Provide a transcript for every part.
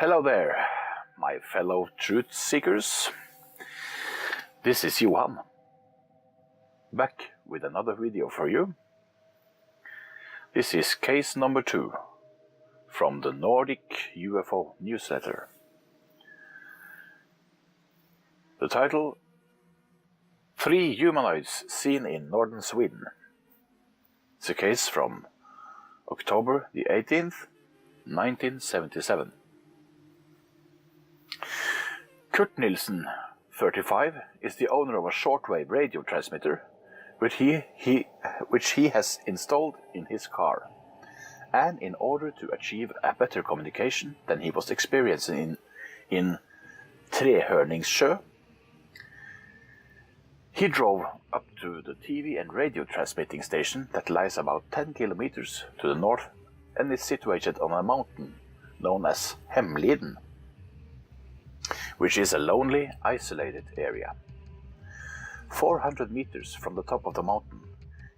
Hello there, my fellow truth seekers. This is Johan, back with another video for you. This is case number 2 from the Nordic UFO newsletter. The title: 3 humanoids seen in Northern Sweden. It's a case from October the 18th, 1977. Kurt Nilsson, 35, is the owner of a shortwave radio transmitter which he has installed in his car. And in order to achieve a better communication than he was experiencing in Trehörningssjö, he drove up to the TV and radio transmitting station that lies about 10 kilometers to the north and is situated on a mountain known as Hemliden, which is a lonely, isolated area. 400 meters from the top of the mountain,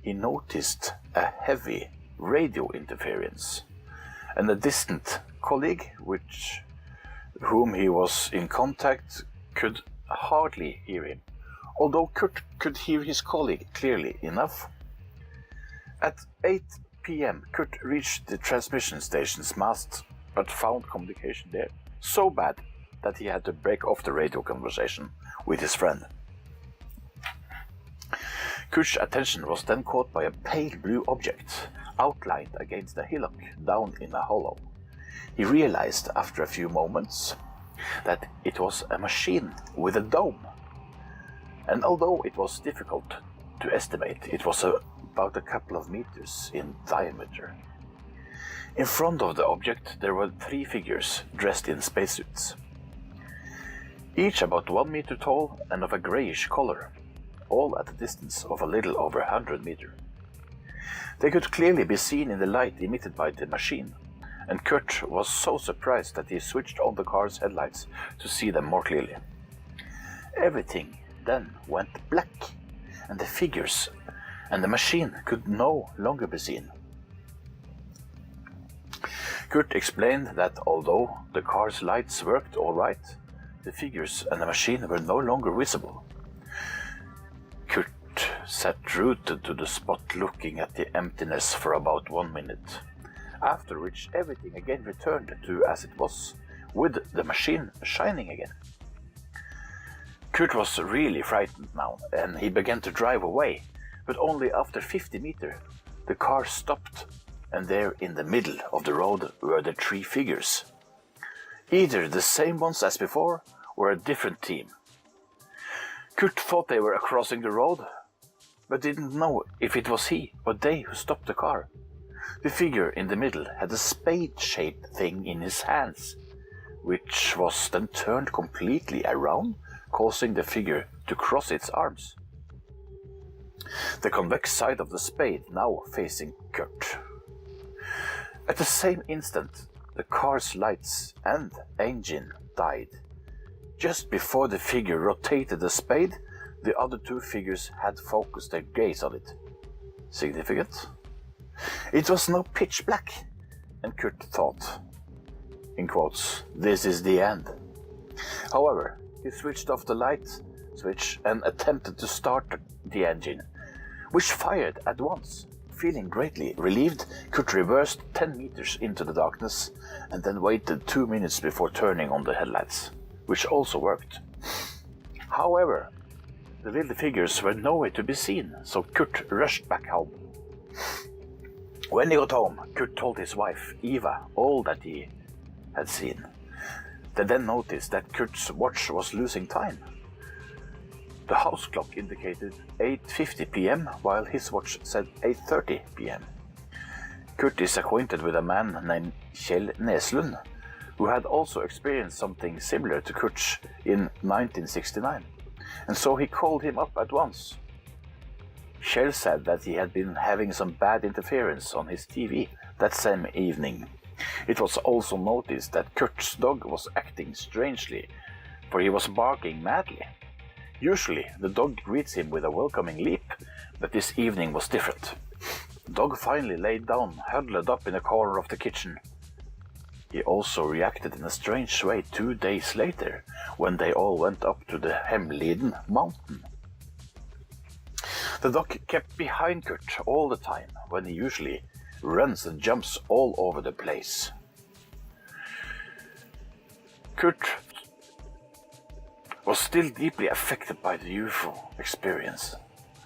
he noticed a heavy radio interference, and a distant colleague whom he was in contact could hardly hear him, although Kurt could hear his colleague clearly enough. At 8 p.m. Kurt reached the transmission station's mast, but found communication there so bad that he had to break off the radio conversation with his friend. Kurt's attention was then caught by a pale blue object outlined against a hillock down in a hollow. He realized after a few moments that it was a machine with a dome, and although it was difficult to estimate, it was about a couple of meters in diameter. In front of the object there were 3 figures dressed in spacesuits, each about 1 meter tall and of a greyish color, all at a distance of a little over 100 meters. They could clearly be seen in the light emitted by the machine, and Kurt was so surprised that he switched on the car's headlights to see them more clearly. Everything then went black, and the figures and the machine could no longer be seen. Kurt explained that although the car's lights worked all right, the figures and the machine were no longer visible. Kurt sat rooted to the spot looking at the emptiness for about 1 minute, after which everything again returned to as it was, with the machine shining again. Kurt was really frightened now, and he began to drive away, but only after 50 meters the car stopped, and there in the middle of the road were the 3 figures. Either the same ones as before, or a different team. Kurt thought they were crossing the road, but didn't know if it was he or they who stopped the car. The figure in the middle had a spade-shaped thing in his hands, which was then turned completely around, causing the figure to cross its arms. The convex side of the spade now facing Kurt. At the same instant, the car's lights and engine died. Just before the figure rotated the spade, the other 2 figures had focused their gaze on it. Significant? It was now pitch black, and Kurt thought, in quotes, "This is the end." However, he switched off the light switch and attempted to start the engine, which fired at once. Feeling greatly relieved, Kurt reversed 10 meters into the darkness and then waited 2 minutes before turning on the headlights, which also worked. However, the little figures were nowhere to be seen, so Kurt rushed back home. When he got home, Kurt told his wife, Eva, all that he had seen. They then noticed that Kurt's watch was losing time. The house clock indicated 8:50 p.m. while his watch said 8:30 p.m. Kurt is acquainted with a man named Nilsson, who had also experienced something similar to Kurt's in 1969, and so he called him up at once. Kjell said that he had been having some bad interference on his TV that same evening. It was also noticed that Kurt's dog was acting strangely, for he was barking madly. Usually, the dog greets him with a welcoming leap, but this evening was different. The dog finally laid down, huddled up in a corner of the kitchen. He also reacted in a strange way 2 days later when they all went up to the Hemliden mountain. The dog kept behind Kurt all the time when he usually runs and jumps all over the place. Kurt was still deeply affected by the UFO experience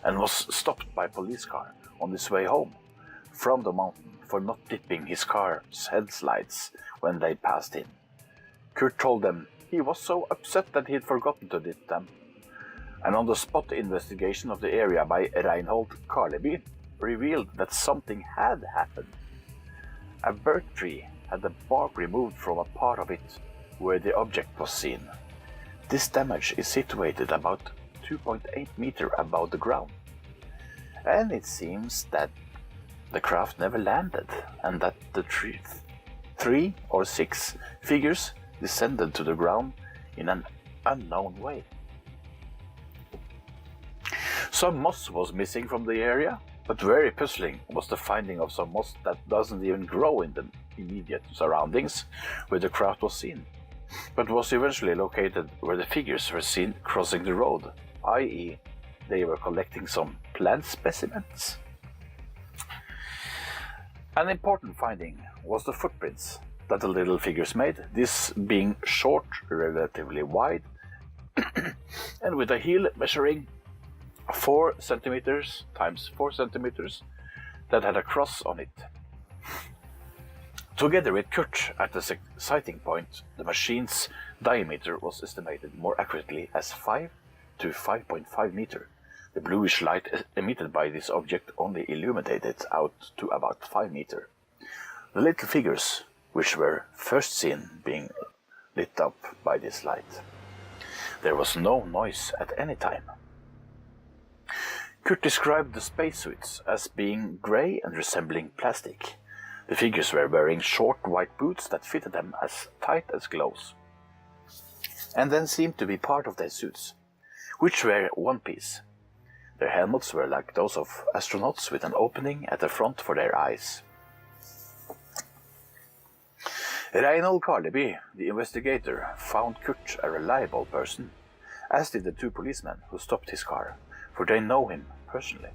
and was stopped by a police car on his way home from the mountain for not dipping his car's headlights when they passed him. Kurt told them he was so upset that he had forgotten to dip them. An on-the-spot investigation of the area by Reinhold Karleby revealed that something had happened. A birch tree had the bark removed from a part of it where the object was seen. This damage is situated about 2.8 meters above the ground. And it seems that the craft never landed and that the three or six figures descended to the ground in an unknown way. Some moss was missing from the area, but very puzzling was the finding of some moss that doesn't even grow in the immediate surroundings where the craft was seen, but was eventually located where the figures were seen crossing the road, i.e. they were collecting some plant specimens. An important finding was the footprints that the little figures made, this being short, relatively wide, and with a heel measuring 4 centimeters times 4 centimeters that had a cross on it. Together with Kurt at the sighting point, the machine's diameter was estimated more accurately as 5 to 5.5 meters. The bluish light emitted by this object only illuminated it out to about 5 meters. The little figures, which were first seen being lit up by this light. There was no noise at any time. Kurt described the spacesuits as being grey and resembling plastic. The figures were wearing short white boots that fitted them as tight as gloves, and then seemed to be part of their suits, which were one piece. Their helmets were like those of astronauts with an opening at the front for their eyes. Reinhold Karleby, the investigator, found Kurt a reliable person, as did the 2 policemen who stopped his car, for they know him personally.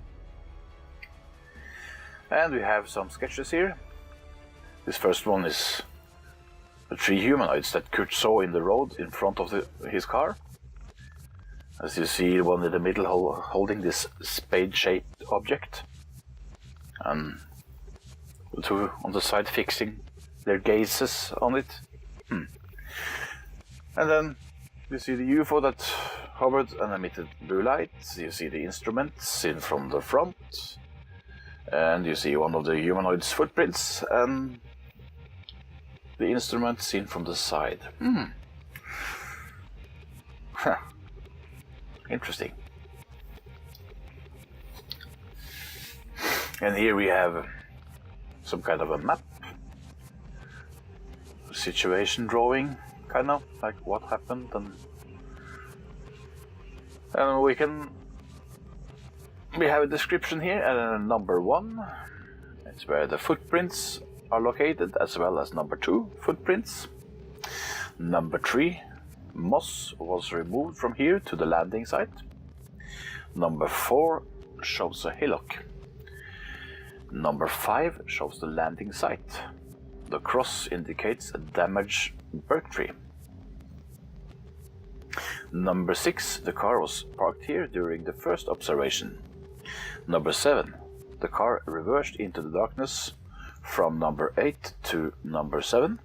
And we have some sketches here. This first one is the 3 humanoids that Kurt saw in the road in front of his car. As you see, one in the middle holding this spade-shaped object, and the 2 on the side fixing their gazes on it. And then you see the UFO that hovered and emitted blue light. You see the instruments seen from the front, and you see one of the humanoids' footprints, and the instrument seen from the side. Interesting. And here we have some kind of a map, situation drawing, kind of like what happened, and we have a description here, and number 1, it's where the footprints are located, as well as number 2 footprints. Number 3, moss was removed from here to the landing site. Number 4 shows a hillock. Number 5 shows the landing site. The cross indicates a damaged birch tree. Number 6, the car was parked here during the first observation. Number 7, the car reversed into the darkness from number 8 to number 7.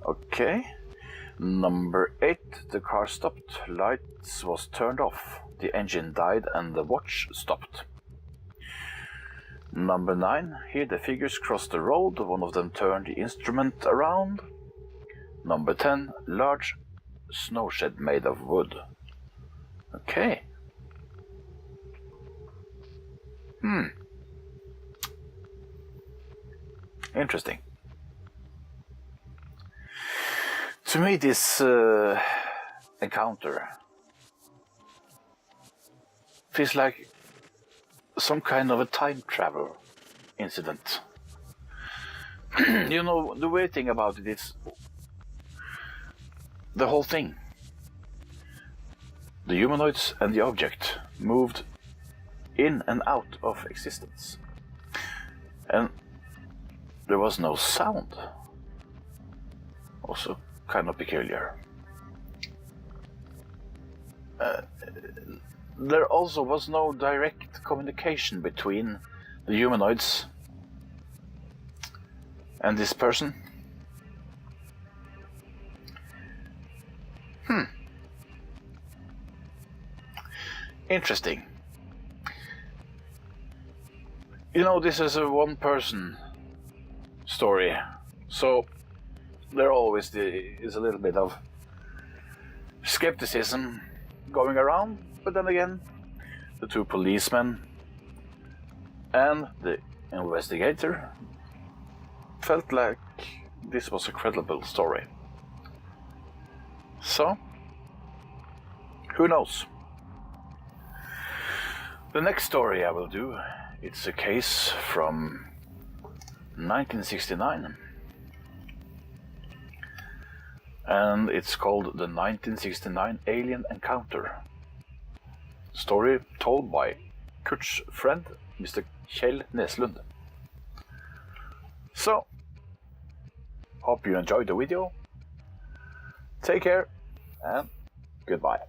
Okay. Number 8, the car stopped, lights was turned off, the engine died and the watch stopped. Number 9, here the figures crossed the road, one of them turned the instrument around. Number 10, large snow shed made of wood. Okay. Interesting. To me, this encounter feels like some kind of a time travel incident. You know, the weird thing about it is the whole thing. The humanoids and the object moved in and out of existence. And there was no sound. Also kind of peculiar. There also was no direct communication between the humanoids and this person. Interesting. You know, this is a one-person story, so there always is a little bit of skepticism going around, but then again, the two policemen and the investigator felt like this was a credible story. So, who knows? The next story I will do, it's a case from 1969. And it's called the 1969 Alien Encounter. Story told by Kurt's friend, Mr. Kjell Neslund. So, hope you enjoyed the video. Take care and goodbye.